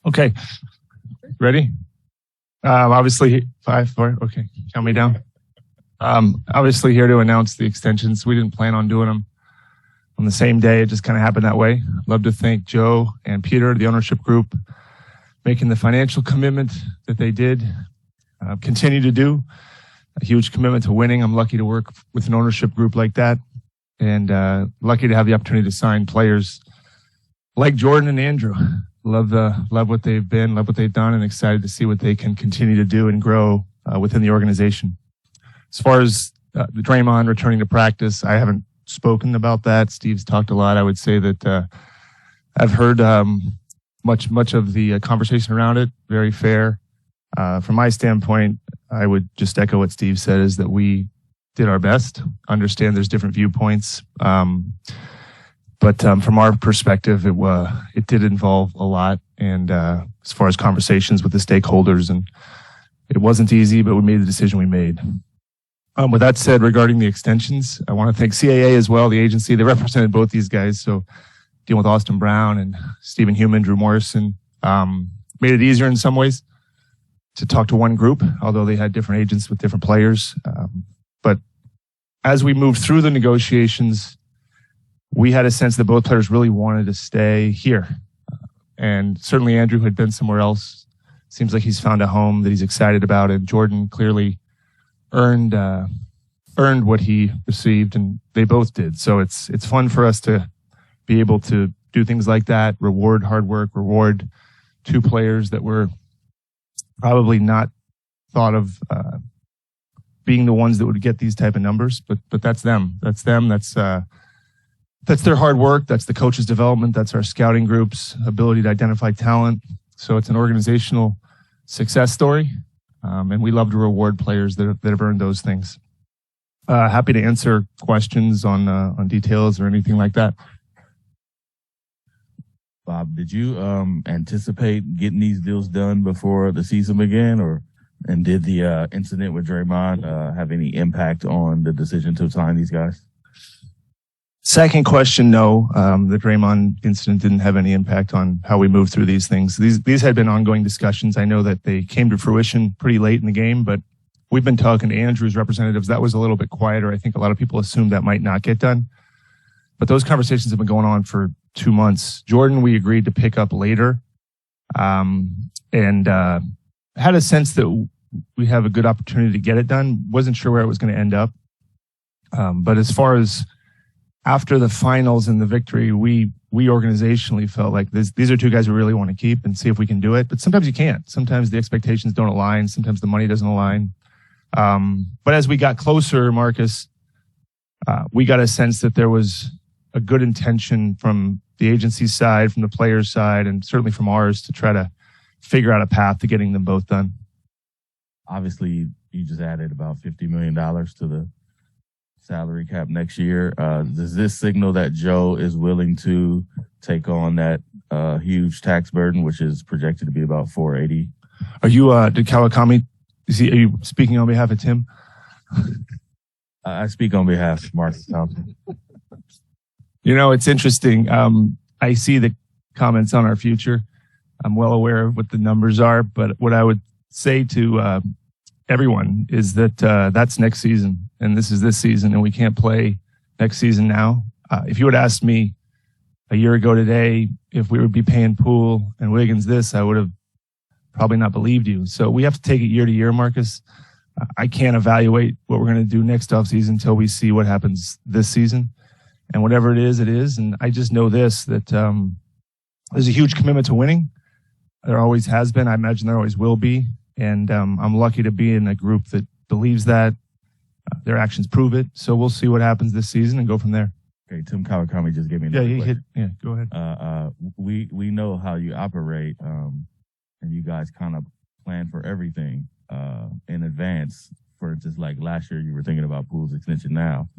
Okay. Ready? Obviously, 5, 4. Okay. Count me down. Obviously here to announce the extensions. We didn't plan on doing them on the same day. It just kind of happened that way. Love to thank Joe and Peter, the ownership group, making the financial commitment that they did, continue to do. A huge commitment to winning. I'm lucky to work with an ownership group like that, and lucky to have the opportunity to sign players like Jordan and Andrew. Love what they've been, love what they've done, and excited to see what they can continue to do and grow within the organization. As far as the Draymond returning to practice, I haven't spoken about that. Steve's talked a lot. I would say that I've heard much of the conversation around it. Very fair. From my standpoint, I would just echo what Steve said, is that we did our best. Understand there's different viewpoints. But from our perspective, it did involve a lot. And as far as conversations with the stakeholders, and it wasn't easy, but we made the decision we made. With that said, regarding the extensions, I want to thank CAA as well, the agency. They represented both these guys. So dealing with Austin Brown and Stephen Human, Drew Morrison, made it easier in some ways to talk to one group, although they had different agents with different players. But as we moved through the negotiations, we had a sense that both players really wanted to stay here. And certainly Andrew had been somewhere else. Seems like he's found a home that he's excited about. And Jordan clearly earned what he received, and they both did. So it's fun for us to be able to do things like that, reward hard work, reward two players that were probably not thought of being the ones that would get these type of numbers, but that's them. That's them. That's their hard work. That's the coach's development. That's our scouting group's ability to identify talent. So it's an organizational success story. And we love to reward players that have earned those things. Happy to answer questions on details or anything like that. Bob, did you anticipate getting these deals done before the season began, and did the incident with Draymond have any impact on the decision to sign these guys? Second question, no. The Draymond incident didn't have any impact on how we move through these things. These had been ongoing discussions. I know that they came to fruition pretty late in the game, but we've been talking to Andrew's representatives. That was a little bit quieter. I think a lot of people assumed that might not get done. But those conversations have been going on for 2 months. Jordan, we agreed to pick up later, and had a sense that we have a good opportunity to get it done. Wasn't sure where it was going to end up. But as far as after the finals and the victory, we organizationally felt like these are two guys we really want to keep and see if we can do it. But sometimes you can't. Sometimes the expectations don't align. Sometimes the money doesn't align. But as we got closer, Marcus, we got a sense that there was a good intention from the agency side, from the players' side, and certainly from ours to try to figure out a path to getting them both done. Obviously, you just added about $50 million to the salary cap next year. Does this signal that Joe is willing to take on that huge tax burden, which is projected to be about $480? Are you, did Kawakami, are you speaking on behalf of Tim? I speak on behalf of Marcus Thompson. You know, it's interesting. I see the comments on our future. I'm well aware of what the numbers are, but what I would say to everyone is that that's next season, and this is this season, and we can't play next season now. If you would ask me a year ago today if we would be paying Poole and Wiggins this, I would have probably not believed you. So we have to take it year to year, Marcus. I can't evaluate what we're going to do next offseason until we see what happens this season. And whatever it is, it is. And I just know this, that there's a huge commitment to winning. There always has been. I imagine there always will be. And I'm lucky to be in a group that believes that. Their actions prove it. So we'll see what happens this season and go from there. Okay, Tim Kawakami just gave me another question. Yeah, go ahead. We know how you operate, and you guys kind of plan for everything in advance. For instance, like last year, you were thinking about Poole's extension now.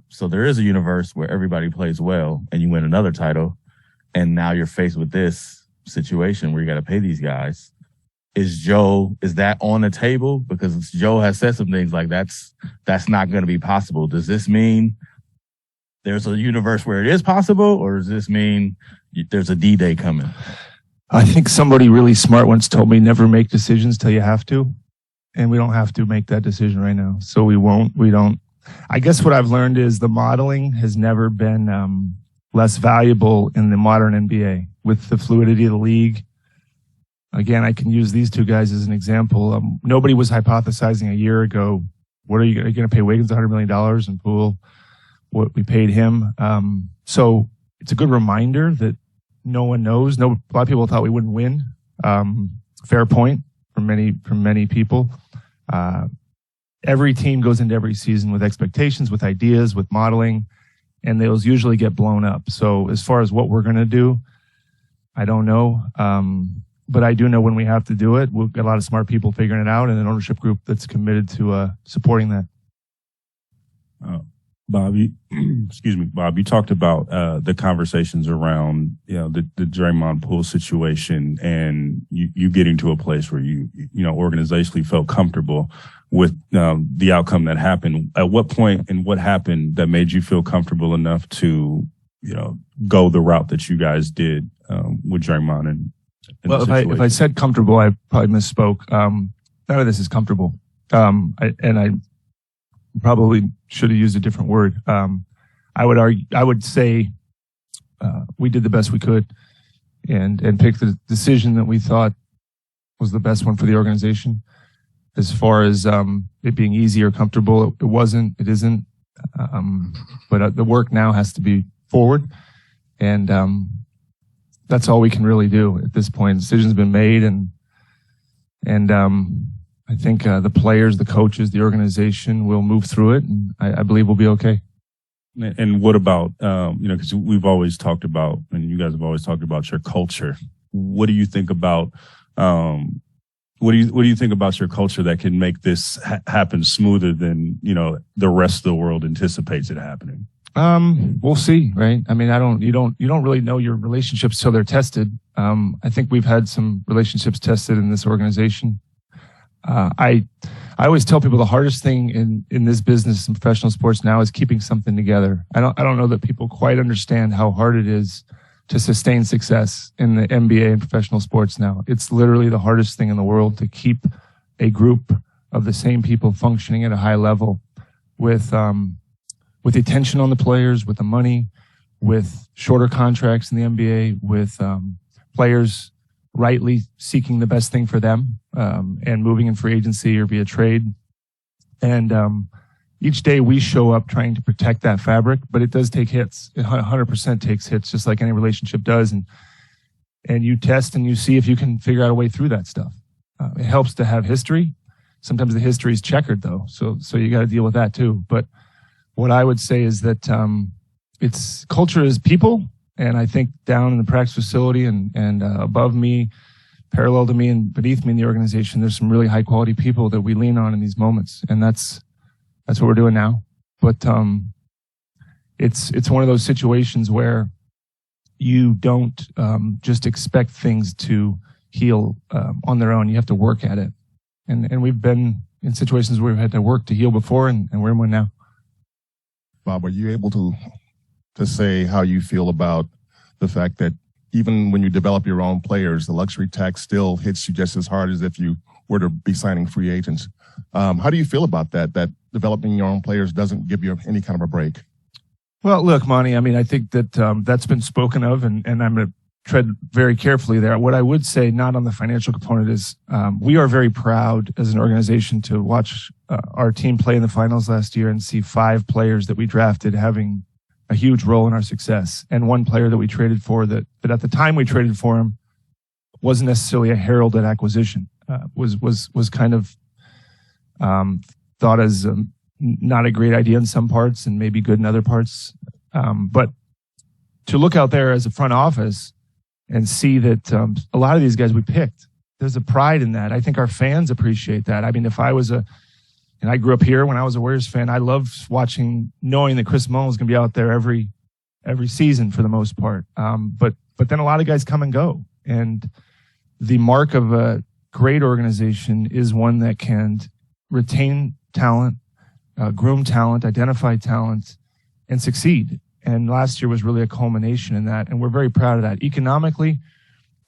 So there is a universe where everybody plays well and you win another title, and now you're faced with this situation where you got to pay these guys. Is that on the table? Because Joe has said some things like that's not going to be possible. Does this mean there's a universe where it is possible, or does this mean there's a D-Day coming? I think somebody really smart once told me never make decisions till you have to. And we don't have to make that decision right now. So we don't. I guess what I've learned is the modeling has never been less valuable in the modern NBA with the fluidity of the league. Again, I can use these two guys as an example. Nobody was hypothesizing a year ago, what are you going to pay Wiggins $100 million and Poole what we paid him? So it's a good reminder that no one knows. A lot of people thought we wouldn't win. Fair point from many people. Every team goes into every season with expectations, with ideas, with modeling, and those usually get blown up. So as far as what we're going to do, I don't know. But I do know when we have to do it, we'll get a lot of smart people figuring it out and an ownership group that's committed to supporting that. Bob, you talked about the conversations around the Draymond Poole situation and you getting to a place where you organizationally felt comfortable with the outcome that happened. At what point and what happened that made you feel comfortable enough to go the route that you guys did with Draymond and well, if I said comfortable, I probably misspoke. None of this is comfortable. I probably should have used a different word. I would say we did the best we could and picked the decision that we thought was the best one for the organization. As far as it being easy or comfortable, it wasn't, it isn't. But the work now has to be forward. And that's all we can really do at this point. The decision's been made, and I think the players, the coaches, the organization will move through it, and I believe we'll be okay. And what about because we've always talked about, and you guys have always talked about your culture. What do you think about what do you think about your culture that can make this happen smoother than the rest of the world anticipates it happening? We'll see, right? I mean, you don't really know your relationships till they're tested. I think we've had some relationships tested in this organization. I always tell people the hardest thing in this business and professional sports now is keeping something together. I don't know that people quite understand how hard it is to sustain success in the NBA and professional sports now. It's literally the hardest thing in the world to keep a group of the same people functioning at a high level with the attention on the players, with the money, with shorter contracts in the NBA, with players rightly seeking the best thing for them and moving in free agency or via trade. And each day we show up trying to protect that fabric, but it does take hits. It 100% takes hits, just like any relationship does. And you test and you see if you can figure out a way through that stuff. It helps to have history. Sometimes the history is checkered, though, so you got to deal with that too. But what I would say is that it's culture is people, and I think down in the practice facility and above me, parallel to me and beneath me in the organization, there's some really high quality people that we lean on in these moments, and that's what we're doing now. But it's one of those situations where you don't just expect things to heal on their own. You have to work at it, and we've been in situations where we've had to work to heal before, and we're in one now. Bob, are you able to say how you feel about the fact that even when you develop your own players, the luxury tax still hits you just as hard as if you were to be signing free agents? How do you feel about that developing your own players doesn't give you any kind of a break? Well, look, Monty, I mean, I think that that's been spoken of, and I'm going to tread very carefully there. What I would say, not on the financial component, is we are very proud as an organization to watch our team play in the finals last year and see 5 players that we drafted having a huge role in our success, and one player that we traded for that at the time we traded for him wasn't necessarily a heralded acquisition. Was kind of thought as not a great idea in some parts and maybe good in other parts. But to look out there as a front office and see that a lot of these guys we picked, there's a pride in that. I think our fans appreciate that. I mean, if I was and I grew up here when I was a Warriors fan, I loved watching, knowing that Chris Mullin was going to be out there every season for the most part. But then a lot of guys come and go. And the mark of a great organization is one that can retain talent, groom talent, identify talent, and succeed. And last year was really a culmination in that. And we're very proud of that. Economically,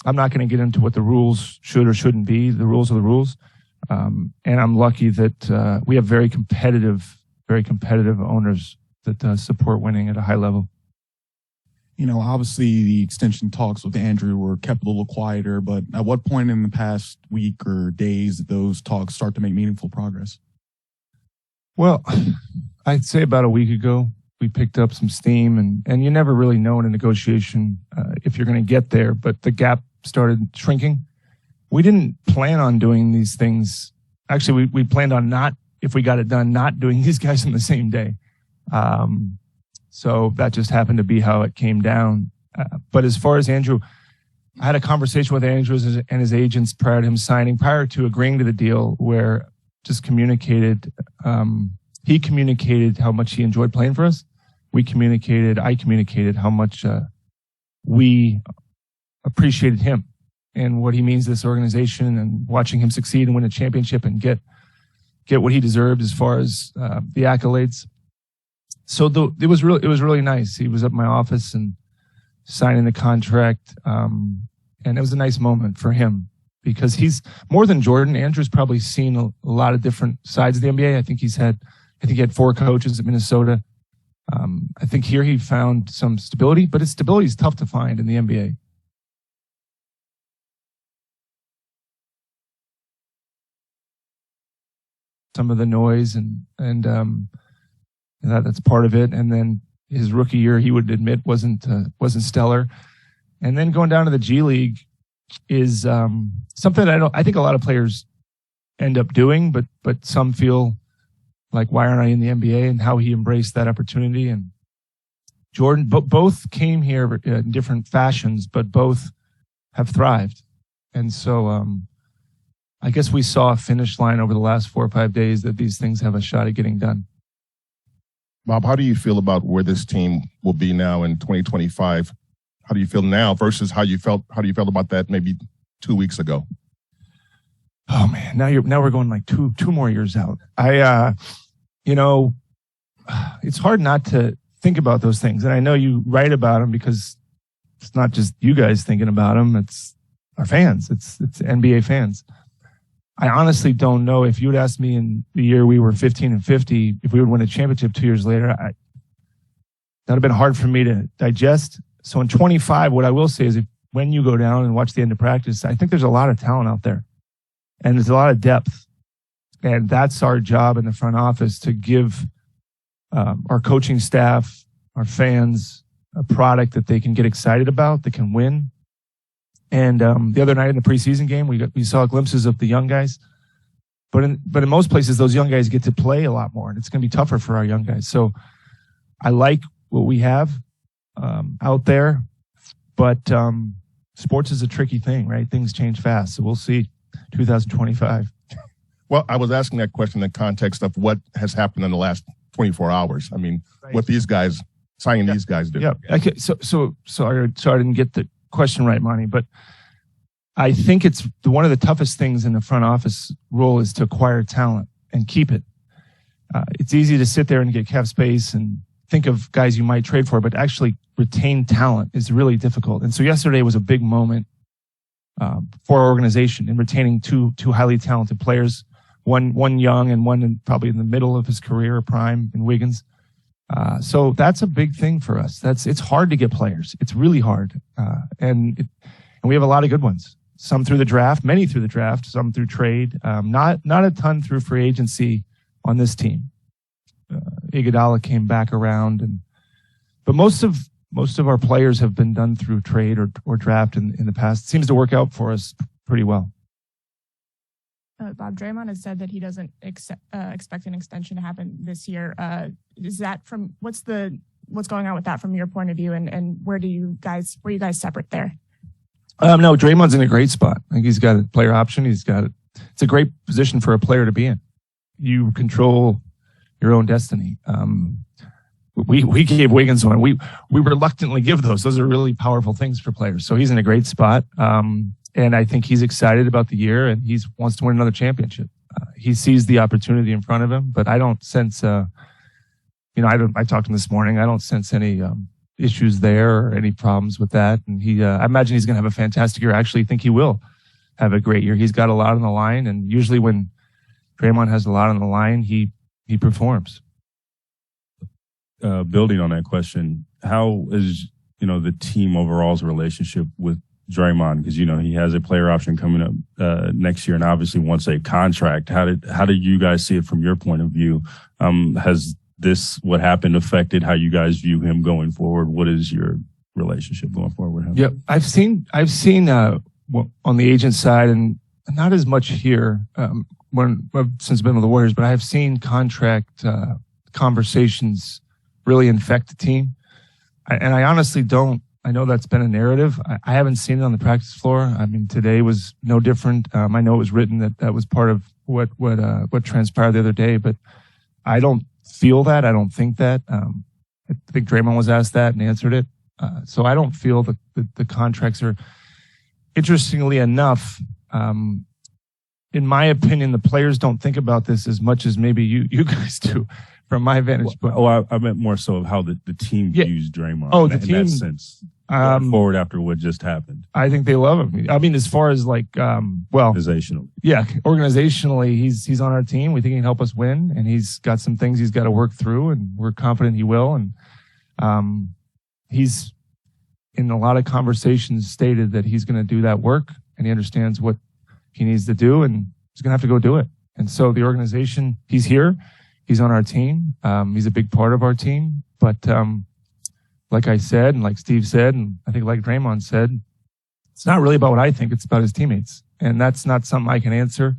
I'm not going to get into what the rules should or shouldn't be. The rules are the rules. And I'm lucky that we have very competitive owners that support winning at a high level. Obviously the extension talks with Andrew were kept a little quieter, but at what point in the past week or days did those talks start to make meaningful progress? Well, I'd say about a week ago, we picked up some steam, and you never really know in a negotiation if you're going to get there, but the gap started shrinking. We didn't plan on doing these things. Actually, we planned on not, if we got it done, not doing these guys on the same day. So that just happened to be how it came down. But as far as Andrew, I had a conversation with Andrew and his agents prior to him signing, prior to agreeing to the deal, where just communicated, he communicated how much he enjoyed playing for us. I communicated how much we appreciated him and what he means to this organization, and watching him succeed and win a championship and get what he deserved as far as the accolades. So it was really nice. He was at my office and signing the contract, and it was a nice moment for him because he's more than Jordan. Andrew's probably seen a lot of different sides of the NBA. I think he had 4 coaches at Minnesota. I think here he found some stability, but his stability is tough to find in the NBA. Some of the noise and that's part of it. And then his rookie year, he would admit wasn't stellar. And then going down to the G League is something that I think a lot of players end up doing, but some feel like, why aren't I in the NBA? And how he embraced that opportunity. And Jordan, both came here in different fashions, but both have thrived. And so I guess we saw a finish line over the last 4 or 5 days that these things have a shot at getting done. Bob, how do you feel about where this team will be now in 2025? How do you feel now versus how do you felt about that maybe 2 weeks ago? Oh man, now we're going like two more years out. It's hard not to think about those things. And I know you write about them because it's not just you guys thinking about them. It's our fans. It's NBA fans. I honestly don't know if you would ask me in the year we were 15-50, if we would win a championship 2 years later, that would have been hard for me to digest. So in 25, what I will say is when you go down and watch the end of practice, I think there's a lot of talent out there and there's a lot of depth. And that's our job in the front office, to give our coaching staff, our fans, a product that they can get excited about, that can win. And the other night in the preseason game, we saw glimpses of the young guys. But in most places, those young guys get to play a lot more, and it's going to be tougher for our young guys. So I like what we have out there, but sports is a tricky thing, right? Things change fast. So we'll see 2025. Well, I was asking that question in the context of what has happened in the last 24 hours. I mean, right. What these guys, signing these guys do. Yeah. Okay. So I didn't get the question right, Monty, but I think it's one of the toughest things in the front office role is to acquire talent and keep it. It's easy to sit there and get cap space and think of guys you might trade for, but actually retain talent is really difficult. And so yesterday was a big moment for our organization in retaining two highly talented players, one young and one probably in the middle of his career, prime in Wiggins. So that's a big thing for us. It's hard to get players. It's really hard. And we have a lot of good ones. Some through the draft, many through the draft, some through trade. Not a ton through free agency on this team. Iguodala came back around, but most of our players have been done through trade or draft in the past. It seems to work out for us pretty well. Bob, Draymond has said that he doesn't expect an extension to happen this year. Is that from what's going on with that from your point of view, and where you guys separate there? No, Draymond's in a great spot. I think he's got a player option. It's a great position for a player to be in. You control your own destiny. We gave Wiggins one. We reluctantly give those. Those are really powerful things for players. So he's in a great spot. And I think he's excited about the year, and he wants to win another championship. He sees the opportunity in front of him, but I don't sense, I talked to him this morning. I don't sense any issues there or any problems with that. And I imagine he's going to have a fantastic year. I actually think he will have a great year. He's got a lot on the line, and usually when Draymond has a lot on the line, he performs. Building on that question, how is the team overall's relationship with Draymond? Because he has a player option coming up next year, and obviously wants a contract. How did you guys see it from your point of view? Has what happened affected how you guys view him going forward? What is your relationship going forward with him? Yeah, I've seen on the agent side, and not as much here since I've been with the Warriors, but I've seen contract conversations really infect the team. And I honestly don't. I know that's been a narrative. I haven't seen it on the practice floor. I mean, today was no different. I know it was written that was part of what transpired the other day, but I don't feel that. I don't think that. I think Draymond was asked that and answered it. So I don't feel that the contracts are. Interestingly enough, in my opinion, the players don't think about this as much as maybe you guys do, from my vantage point. I meant more so of how the team views Draymond. Oh, in that sense. Going forward after what just happened. I think they love him. I mean, as far as organizational. Yeah, organizationally, he's on our team. We think he can help us win, and he's got some things he's got to work through, and we're confident he will. And he's in a lot of conversations stated that he's going to do that work, and he understands what he needs to do, and he's going to have to go do it. And so the organization, he's here, he's on our team, he's a big part of our team. But like I said, and like Steve said, and I think like Draymond said, it's not really about what I think, it's about his teammates. And that's not something I can answer.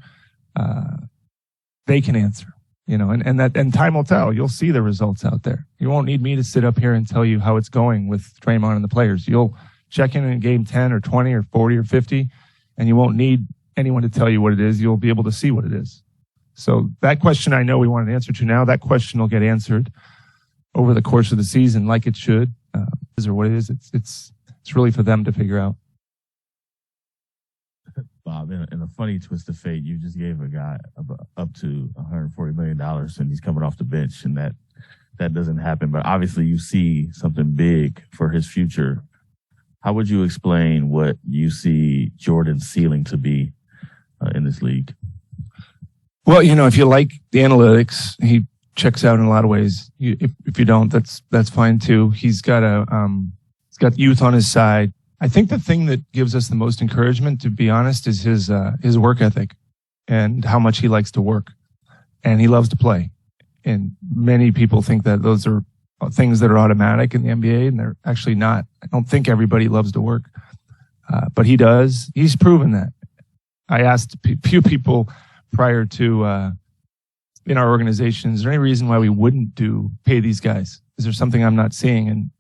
They can answer, and time will tell. You'll see the results out there. You won't need me to sit up here and tell you how it's going with Draymond and the players. You'll check in game 10 or 20 or 40 or 50, and you won't need anyone to tell you what it is. You'll be able to see what it is. So that question I know we want an answer to now. That question will get answered over the course of the season, like it should. Is or what it is. It's really for them to figure out. Bob, in a funny twist of fate, you just gave a guy up to $140 million, and he's coming off the bench, and that doesn't happen. But obviously, you see something big for his future. How would you explain what you see Jordan's ceiling to be in this league? Well, if you like the analytics, he checks out in a lot of ways. If you don't, that's fine too. He's got youth on his side. I think the thing that gives us the most encouragement, to be honest, is his work ethic and how much he likes to work, and he loves to play. And many people think that those are things that are automatic in the NBA, and they're actually not. I don't think everybody loves to work, but he does. He's proven that. I asked a few people prior to in our organization, is there any reason why we wouldn't pay these guys? Is there something I'm not seeing? And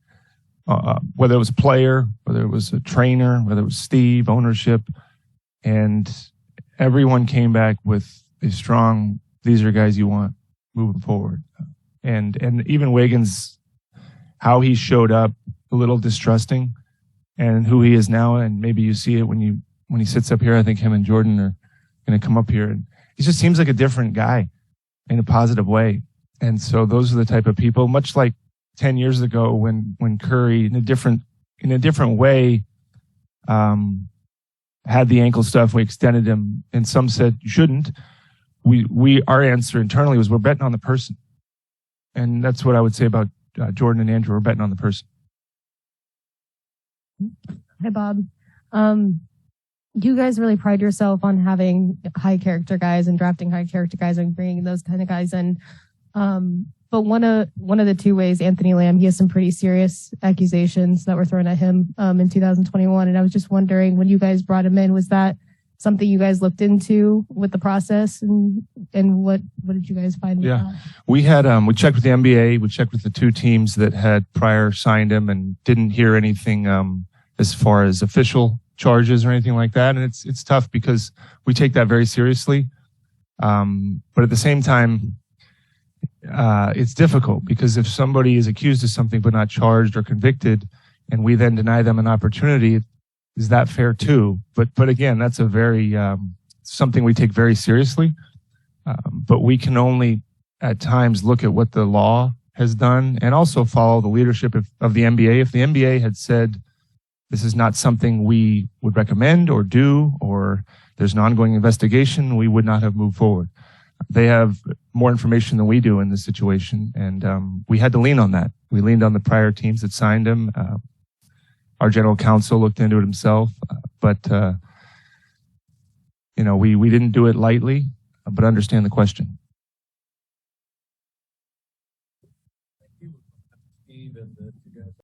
whether it was a player, whether it was a trainer, whether it was Steve, ownership, and everyone came back with a strong, these are guys you want moving forward. And even Wiggins, how he showed up, a little distrusting, and who he is now, and maybe you see it when he sits up here. I think him and Jordan are going to come up here, and he just seems like a different guy in a positive way. And so those are the type of people, much like 10 years ago when Curry in a different way had the ankle stuff. We extended him, and some said you shouldn't. Our answer internally was we're betting on the person, and that's what I would say about Jordan and Andrew. We're betting on the person. Hi, Bob. You guys really pride yourself on having high character guys and drafting high character guys and bringing those kind of guys in. But one of the two ways, Anthony Lamb, he has some pretty serious accusations that were thrown at him in 2021. And I was just wondering, when you guys brought him in, was that something you guys looked into with the process, and what did you guys find? With that? We had we checked with the NBA, we checked with the two teams that had prior signed him, and didn't hear anything as far as official charges or anything like that. And it's tough because we take that very seriously, but at the same time, it's difficult because if somebody is accused of something but not charged or convicted, and we then deny them an opportunity, is that fair too? But again, that's a very something we take very seriously. But we can only at times look at what the law has done, and also follow the leadership of the NBA. If the NBA had said this is not something we would recommend or do, or there's an ongoing investigation, we would not have moved forward. They have more information than we do in this situation, and we had to lean on that. We leaned on the prior teams that signed him. Our general counsel looked into it himself, but we didn't do it lightly, but understand the question.